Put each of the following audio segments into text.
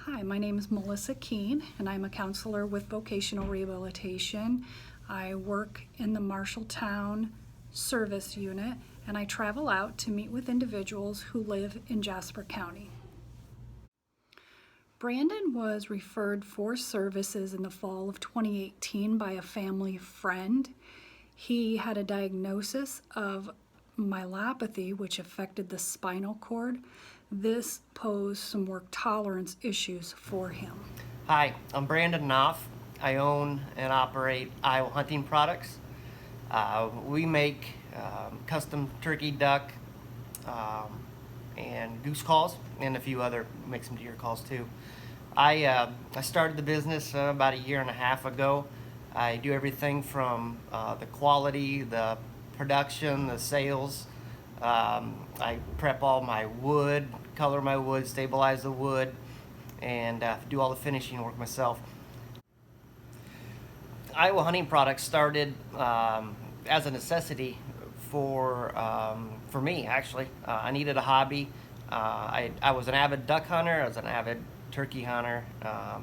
Hi, my name is Melissa Keene, and I'm a counselor with Vocational Rehabilitation. I work in the Marshalltown Service Unit, and I travel out to meet with individuals who live in Jasper County. Brandon was referred for services in the fall of 2018 by a family friend. He had a diagnosis of myelopathy, which affected the spinal cord. This posed some work tolerance issues for him. Hi, I'm Brandon Knopf. I own and operate Iowa Hunting Products. We make custom turkey, duck, and goose calls, and a few other make some deer calls too. I started the business about a year and a half ago. I do everything from the quality, the production, the sales. I prep all my wood, color my wood, stabilize the wood, and do all the finishing work myself. Iowa Hunting Products started as a necessity for me, actually. I needed a hobby. I was an avid duck hunter. I was an avid turkey hunter,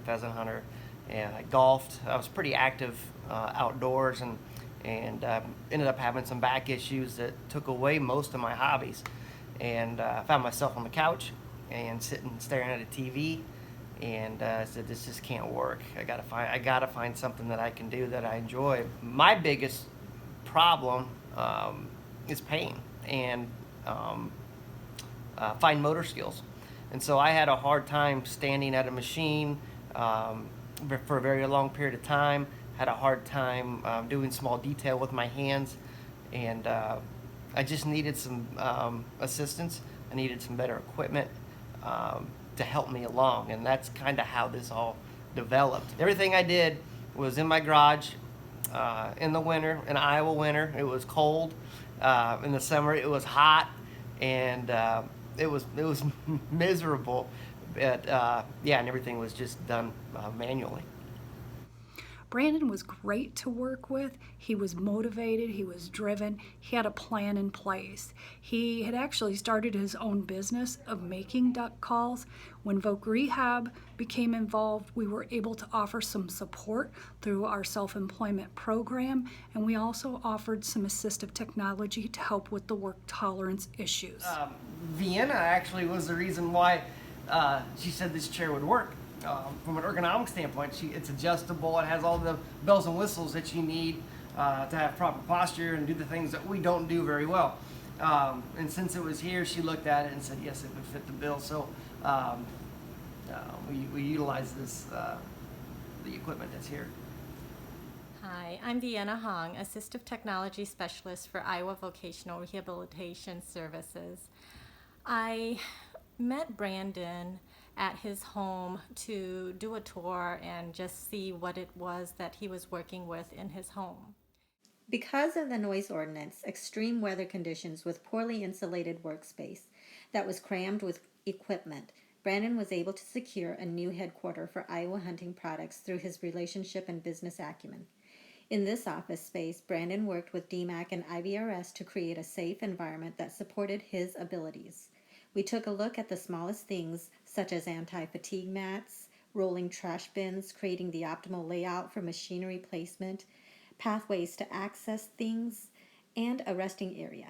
pheasant hunter, and I golfed. I was pretty active outdoors, and ended up having some back issues that took away most of my hobbies. And I found myself on the couch and sitting staring at a TV, and said, this just can't work. I gotta find something that I can do that I enjoy. My biggest problem is pain and fine motor skills. And so I had a hard time standing at a machine for a very long period of time. Had a hard time doing small detail with my hands, and I just needed some assistance. I needed some better equipment to help me along, and that's kind of how this all developed. Everything I did was in my garage in the winter, in Iowa winter. It was cold. In the summer, it was hot, and it was miserable. But yeah, and everything was just done manually. Brandon was great to work with. He was motivated, he was driven, he had a plan in place. He had actually started his own business of making duck calls. When Voc Rehab became involved, we were able to offer some support through our self-employment program, and we also offered some assistive technology to help with the work tolerance issues. Vienna actually was the reason why she said this chair would work. From an ergonomic standpoint, it's adjustable. It has all the bells and whistles that you need to have proper posture and do the things that we don't do very well. And since it was here, she looked at it and said, yes, it would fit the bill. So we utilize this, the equipment that's here. Hi, I'm Deanna Hong, Assistive Technology Specialist for Iowa Vocational Rehabilitation Services. I met Brandon at his home to do a tour and just see what it was that he was working with in his home. Because of the noise ordinance, extreme weather conditions with poorly insulated workspace that was crammed with equipment, Brandon was able to secure a new headquarters for Iowa Hunting Products through his relationship and business acumen. In this office space, Brandon worked with DMAC and IVRS to create a safe environment that supported his abilities. We took a look at the smallest things, such as anti-fatigue mats, rolling trash bins, creating the optimal layout for machinery placement, pathways to access things, and a resting area.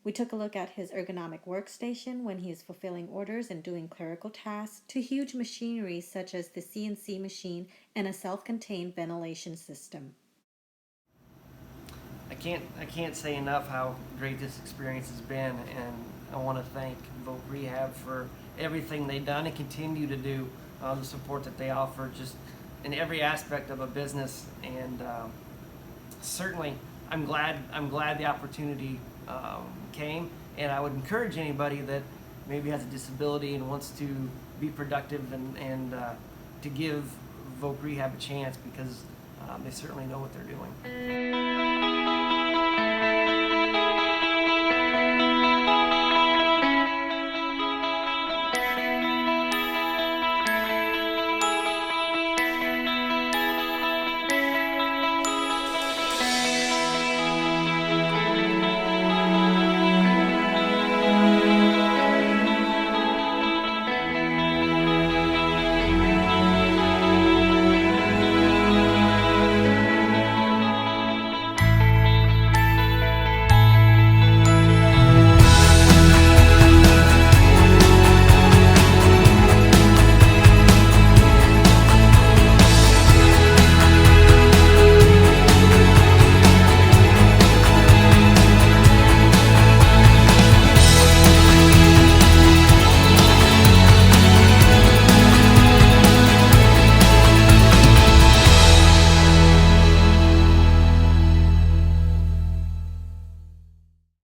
We took a look at his ergonomic workstation when he is fulfilling orders and doing clerical tasks, to huge machinery such as the CNC machine and a self-contained ventilation system. I can't say enough how great this experience has been, and I want to thank Voc Rehab for everything they've done and continue to do, the support that they offer just in every aspect of a business. And certainly I'm glad the opportunity came, and I would encourage anybody that maybe has a disability and wants to be productive and to give Voc Rehab a chance, because they certainly know what they're doing.